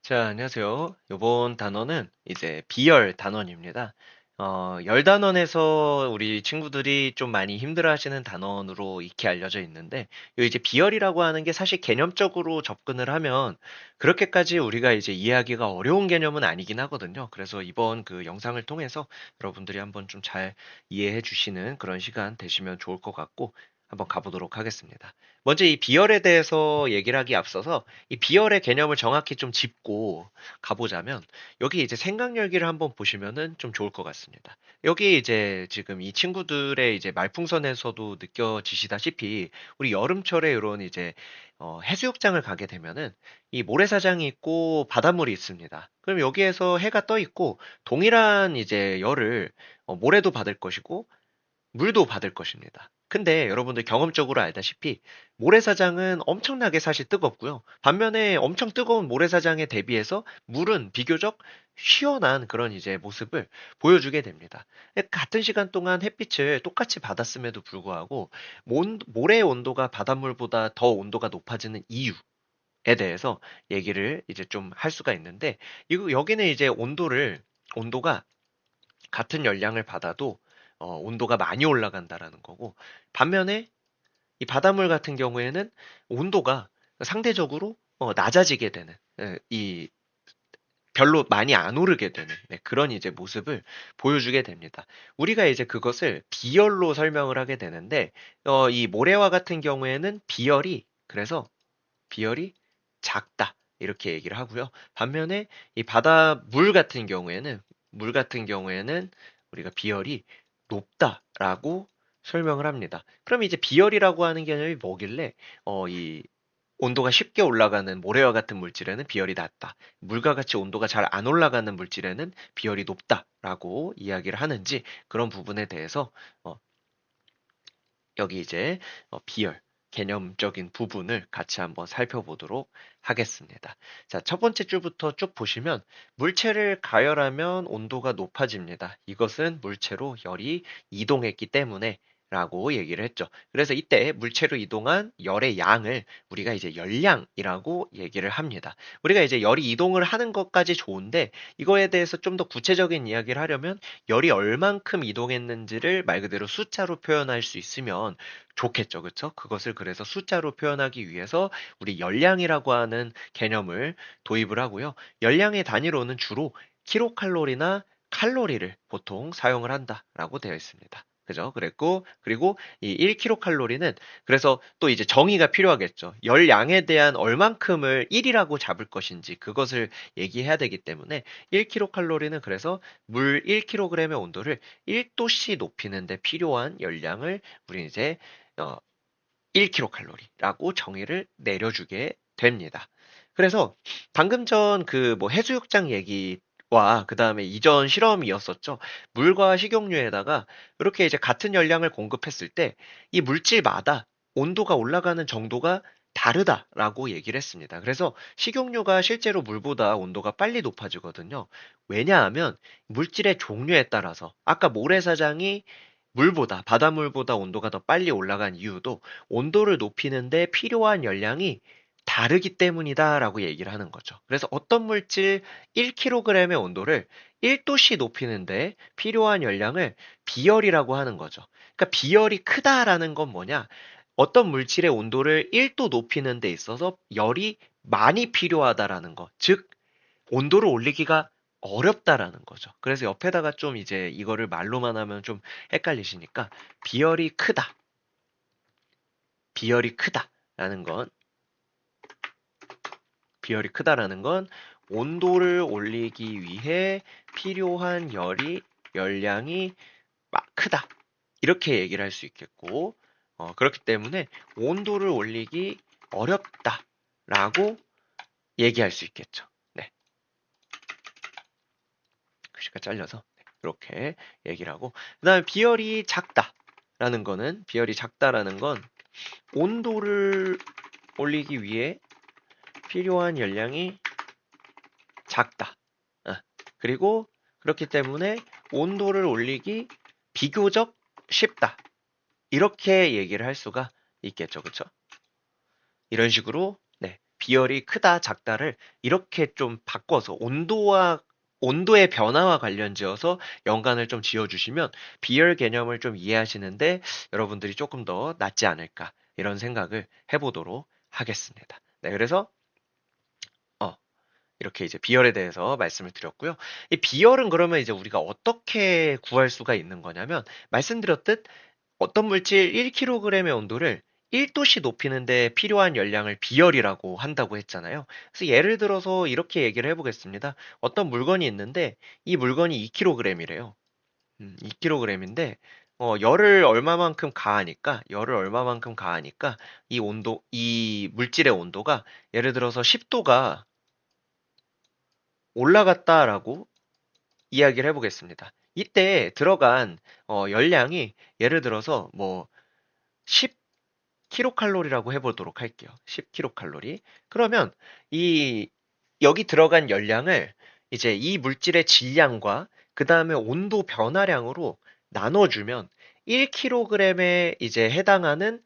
자, 안녕하세요. 이번 단어는 이제 비열 단원입니다. 열 단원에서 우리 친구들이 좀 많이 힘들어하시는 단원으로 익히 알려져 있는데, 요 이제 비열이라고 하는 게 사실 개념적으로 접근을 하면 그렇게까지 우리가 이제 이해하기가 어려운 개념은 아니긴 하거든요. 그래서 이번 그 영상을 통해서 여러분들이 한번 좀 잘 이해해 주시는 그런 시간 되시면 좋을 것 같고, 한번 가보도록 하겠습니다. 먼저 이 비열에 대해서 얘기를 하기 앞서서 이 비열의 개념을 정확히 좀 짚고 가보자면 여기 이제 생각열기를 한번 보시면은 좀 좋을 것 같습니다. 여기 이제 지금 이 친구들의 이제 말풍선에서도 느껴지시다시피 우리 여름철에 이런 이제 해수욕장을 가게 되면은 이 모래사장이 있고 바닷물이 있습니다. 그럼 여기에서 해가 떠 있고 동일한 이제 열을 모래도 받을 것이고 물도 받을 것입니다. 근데 여러분들 경험적으로 알다시피 모래사장은 엄청나게 사실 뜨겁고요. 반면에 엄청 뜨거운 모래사장에 대비해서 물은 비교적 시원한 그런 이제 모습을 보여주게 됩니다. 같은 시간 동안 햇빛을 똑같이 받았음에도 불구하고 모래의 온도가 바닷물보다 더 온도가 높아지는 이유에 대해서 얘기를 이제 좀 할 수가 있는데 이거 여기는 이제 온도가 같은 열량을 받아도 온도가 많이 올라간다라는 거고 반면에 이 바닷물 같은 경우에는 온도가 상대적으로 낮아지게 되는 이 별로 많이 안 오르게 되는 그런 이제 모습을 보여주게 됩니다. 우리가 이제 그것을 비열로 설명을 하게 되는데 이 모래와 같은 경우에는 비열이 작다 이렇게 얘기를 하고요. 반면에 이 물 같은 경우에는 우리가 비열이 높다라고 설명을 합니다. 그럼 이제 비열이라고 하는 개념이 뭐길래 이 온도가 쉽게 올라가는 모래와 같은 물질에는 비열이 낮다. 물과 같이 온도가 잘 안 올라가는 물질에는 비열이 높다라고 이야기를 하는지 그런 부분에 대해서 어, 여기 이제 비열, 개념적인 부분을 같이 한번 살펴보도록 하겠습니다. 자, 첫 번째 줄부터 쭉 보시면 물체를 가열하면 온도가 높아집니다. 이것은 물체로 열이 이동했기 때문에 라고 얘기를 했죠. 그래서 이때 물체로 이동한 열의 양을 우리가 이제 열량이라고 얘기를 합니다. 우리가 이제 열이 이동을 하는 것까지 좋은데 이거에 대해서 좀 더 구체적인 이야기를 하려면 열이 얼만큼 이동했는지를 말 그대로 숫자로 표현할 수 있으면 좋겠죠. 그쵸? 그것을 그래서 숫자로 표현하기 위해서 우리 열량이라고 하는 개념을 도입을 하고요. 열량의 단위로는 주로 킬로칼로리나 칼로리를 보통 사용을 한다라고 되어 있습니다. 그죠? 그리고 이 1kcal는 그래서 또 이제 정의가 필요하겠죠. 열량에 대한 얼만큼을 1이라고 잡을 것인지 그것을 얘기해야 되기 때문에 1kcal는 그래서 물 1kg의 온도를 1도씨 높이는 데 필요한 열량을 우리 이제 어, 1kcal라고 정의를 내려주게 됩니다. 그래서 방금 전 그 뭐 해수욕장 얘기와 그 다음에 이전 실험이었었죠. 물과 식용유에다가 이렇게 이제 같은 열량을 공급했을 때 이 물질마다 온도가 올라가는 정도가 다르다라고 얘기를 했습니다. 그래서 식용유가 실제로 물보다 온도가 빨리 높아지거든요. 왜냐하면 물질의 종류에 따라서 아까 모래사장이 바닷물보다 온도가 더 빨리 올라간 이유도 온도를 높이는데 필요한 열량이 다르기 때문이다라고 얘기를 하는 거죠. 그래서 어떤 물질 1kg의 온도를 1도씨 높이는데 필요한 열량을 비열이라고 하는 거죠. 그러니까 비열이 크다라는 건 뭐냐? 어떤 물질의 온도를 1도 높이는 데 있어서 열이 많이 필요하다라는 거. 즉, 온도를 올리기가 어렵다라는 거죠. 그래서 옆에다가 좀 이제 이거를 말로만 하면 좀 헷갈리시니까 비열이 크다. 비열이 크다라는 건 비열이 크다라는 건 온도를 올리기 위해 필요한 열량이 크다. 이렇게 얘기를 할 수 있겠고, 그렇기 때문에 온도를 올리기 어렵다라고 얘기할 수 있겠죠. 네, 글씨가 잘려서 이렇게 얘기를 하고, 그다음에 비열이 작다라는 건 온도를 올리기 위해 필요한 열량이 작다. 어, 그리고 그렇기 때문에 온도를 올리기 비교적 쉽다. 이렇게 얘기를 할 수가 있겠죠. 그쵸? 이런 식으로, 네, 비열이 크다, 작다를 이렇게 좀 바꿔서 온도의 변화와 관련지어서 연관을 좀 지어주시면 비열 개념을 좀 이해하시는데 여러분들이 조금 더 낫지 않을까 이런 생각을 해보도록 하겠습니다. 네, 그래서 어, 이렇게 이제 비열에 대해서 말씀을 드렸고요. 이 비열은 그러면 이제 우리가 어떻게 구할 수가 있는 거냐면 말씀드렸듯 어떤 물질 1kg의 온도를 1도씨 높이는 데 필요한 열량을 비열이라고 한다고 했잖아요. 그래서 예를 들어서 이렇게 얘기를 해보겠습니다. 어떤 물건이 있는데 이 물건이 2kg이래요. 2kg인데 열을 얼마만큼 가하니까 이 물질의 온도가 예를 들어서 10도가 올라갔다라고 이야기를 해보겠습니다. 이때 들어간 열량이 예를 들어서 뭐 10kcal라고 해보도록 할게요. 10kcal. 그러면 이 여기 들어간 열량을 이제 이 물질의 질량과 그 다음에 온도 변화량으로 나눠주면 1kg에 이제 해당하는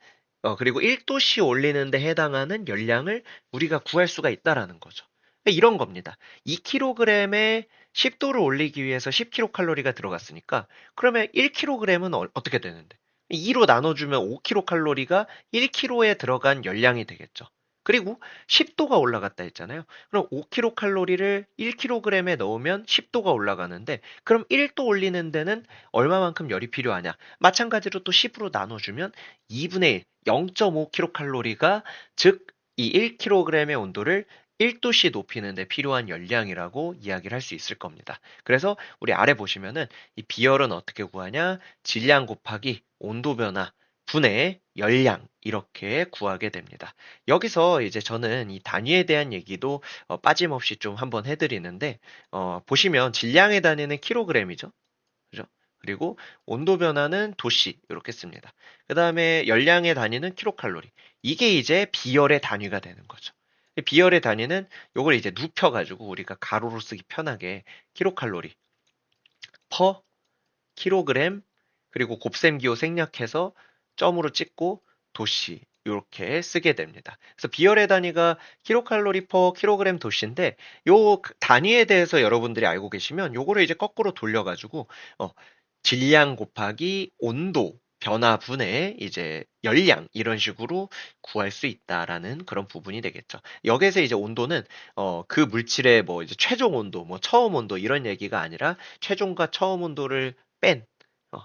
그리고 1도씨 올리는데 해당하는 열량을 우리가 구할 수가 있다라는 거죠. 이런 겁니다. 2kg에 10도를 올리기 위해서 10kcal가 들어갔으니까 그러면 1kg은 어떻게 되는데? 2로 나눠주면 5kcal가 1kg에 들어간 열량이 되겠죠. 그리고 10도가 올라갔다 했잖아요. 그럼 5kcal를 1kg에 넣으면 10도가 올라가는데 그럼 1도 올리는 데는 얼마만큼 열이 필요하냐? 마찬가지로 또 10으로 나눠주면 2분의 1, 0.5kcal가 즉 이 1kg의 온도를 1도씨 높이는 데 필요한 열량이라고 이야기를 할 수 있을 겁니다. 그래서 우리 아래 보시면은 이 비열은 어떻게 구하냐? 질량 곱하기 온도 변화 분의 열량 이렇게 구하게 됩니다. 여기서 이제 저는 이 단위에 대한 얘기도 빠짐없이 좀 한번 해드리는데 보시면 질량의 단위는 킬로그램이죠. 그죠? 그리고 온도 변화는 도씨 이렇게 씁니다. 그 다음에 열량의 단위는 킬로칼로리. 이게 이제 비열의 단위가 되는 거죠. 비열의 단위는 요걸 이제 눕혀가지고 우리가 가로로 쓰기 편하게 킬로칼로리 퍼 킬로그램 그리고 곱셈기호 생략해서 점으로 찍고 도씨 이렇게 쓰게 됩니다. 그래서 비열의 단위가 킬로칼로리 퍼 킬로그램 도씨인데 요 단위에 대해서 여러분들이 알고 계시면 요거를 이제 거꾸로 돌려가지고 질량 곱하기 온도 변화분의 이제 열량 이런 식으로 구할 수 있다라는 그런 부분이 되겠죠. 여기서 이제 온도는 그 물질의 뭐 이제 최종 온도, 뭐 처음 온도 이런 얘기가 아니라 최종과 처음 온도를 뺀 어,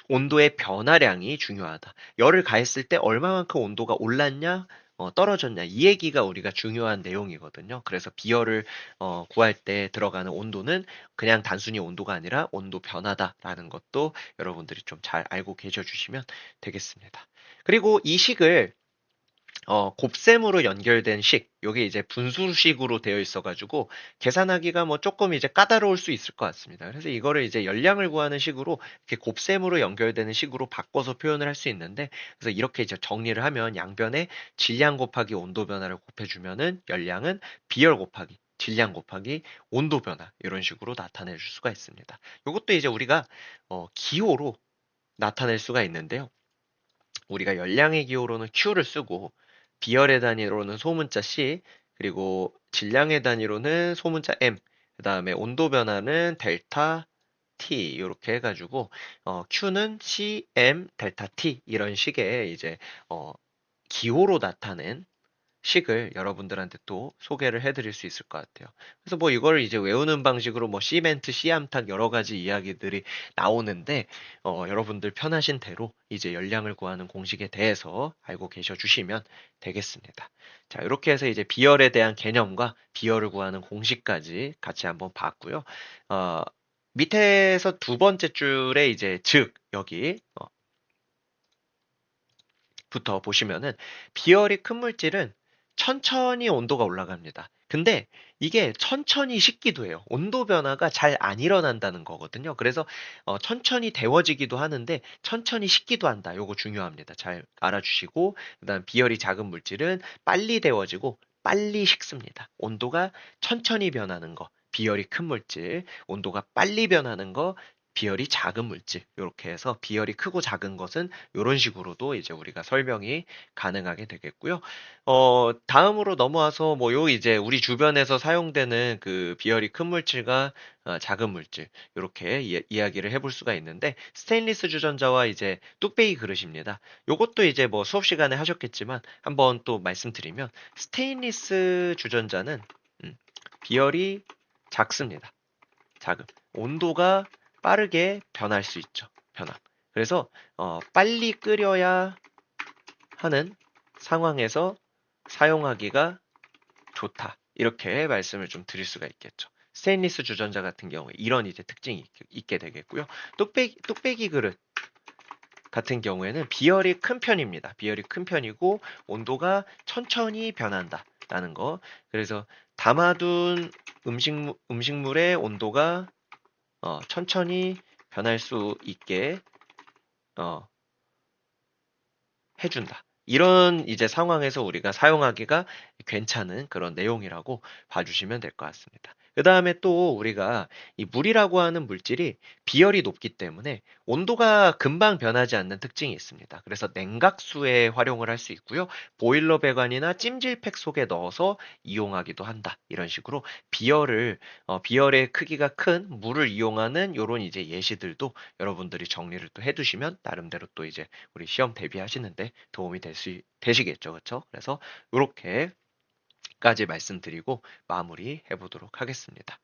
온도의 변화량이 중요하다. 열을 가했을 때 얼마만큼 온도가 올랐냐, 떨어졌냐 이 얘기가 우리가 중요한 내용이거든요. 그래서 비열을 구할 때 들어가는 온도는 그냥 단순히 온도가 아니라 온도 변화다라는 것도 여러분들이 좀 잘 알고 계셔 주시면 되겠습니다. 그리고 이 식을 곱셈으로 연결된 식, 요게 이제 분수식으로 되어 있어가지고 계산하기가 뭐 조금 이제 까다로울 수 있을 것 같습니다. 그래서 이거를 이제 열량을 구하는 식으로 이렇게 곱셈으로 연결되는 식으로 바꿔서 표현을 할 수 있는데, 그래서 이렇게 이제 정리를 하면 양변에 질량 곱하기 온도 변화를 곱해주면은 열량은 비열 곱하기 질량 곱하기 온도 변화 이런 식으로 나타내 줄 수가 있습니다. 이것도 이제 우리가 기호로 나타낼 수가 있는데요. 우리가 열량의 기호로는 Q를 쓰고 비열의 단위로는 소문자 C 그리고 질량의 단위로는 소문자 M 그 다음에 온도 변화는 델타 T 이렇게 해가지고 Q는 CM 델타 T 이런 식의 이제 어, 기호로 나타낸 식을 여러분들한테 또 소개를 해드릴 수 있을 것 같아요. 그래서 뭐 이걸 이제 외우는 방식으로 뭐 시멘트, 씨암탉 여러 가지 이야기들이 나오는데 여러분들 편하신 대로 이제 열량을 구하는 공식에 대해서 알고 계셔 주시면 되겠습니다. 자, 이렇게 해서 이제 비열에 대한 개념과 비열을 구하는 공식까지 같이 한번 봤고요. 어, 밑에서 두 번째 줄에 이제 즉 여기 부터 보시면은 비열이 큰 물질은 천천히 온도가 올라갑니다. 근데 이게 천천히 식기도 해요. 온도 변화가 잘 안 일어난다는 거거든요. 그래서 천천히 데워지기도 하는데 천천히 식기도 한다. 요거 중요합니다. 잘 알아주시고 그다음 비열이 작은 물질은 빨리 데워지고 빨리 식습니다. 온도가 천천히 변하는 거. 비열이 큰 물질, 온도가 빨리 변하는 거, 비열이 작은 물질, 이렇게 해서 비열이 크고 작은 것은 이런 식으로도 이제 우리가 설명이 가능하게 되겠고요. 다음으로 넘어와서 뭐 요 이제 우리 주변에서 사용되는 그 비열이 큰 물질과 작은 물질, 이렇게 이야기를 해볼 수가 있는데, 스테인리스 주전자와 이제 뚝배기 그릇입니다. 요것도 이제 뭐 수업 시간에 하셨겠지만 한번 또 말씀드리면, 스테인리스 주전자는 비열이 작습니다. 작음. 온도가 빠르게 변할 수 있죠. 변함. 그래서 빨리 끓여야 하는 상황에서 사용하기가 좋다. 이렇게 말씀을 좀 드릴 수가 있겠죠. 스테인리스 주전자 같은 경우에 이런 이제 특징이 있게 되겠고요. 뚝배기 그릇 같은 경우에는 비열이 큰 편입니다. 비열이 큰 편이고 온도가 천천히 변한다라는 거. 그래서 담아둔 음식물의 온도가 천천히 변할 수 있게 어, 해준다. 이런 이제 상황에서 우리가 사용하기가 괜찮은 그런 내용이라고 봐주시면 될 것 같습니다. 그 다음에 또 우리가 이 물이라고 하는 물질이 비열이 높기 때문에 온도가 금방 변하지 않는 특징이 있습니다. 그래서 냉각수에 활용을 할 수 있고요. 보일러 배관이나 찜질팩 속에 넣어서 이용하기도 한다. 이런 식으로 비열의 크기가 큰 물을 이용하는 이런 이제 예시들도 여러분들이 정리를 또 해두시면 나름대로 또 이제 우리 시험 대비하시는데 도움이 되시겠죠. 그렇죠? 그래서 이렇게까지 말씀드리고 마무리해 보도록 하겠습니다.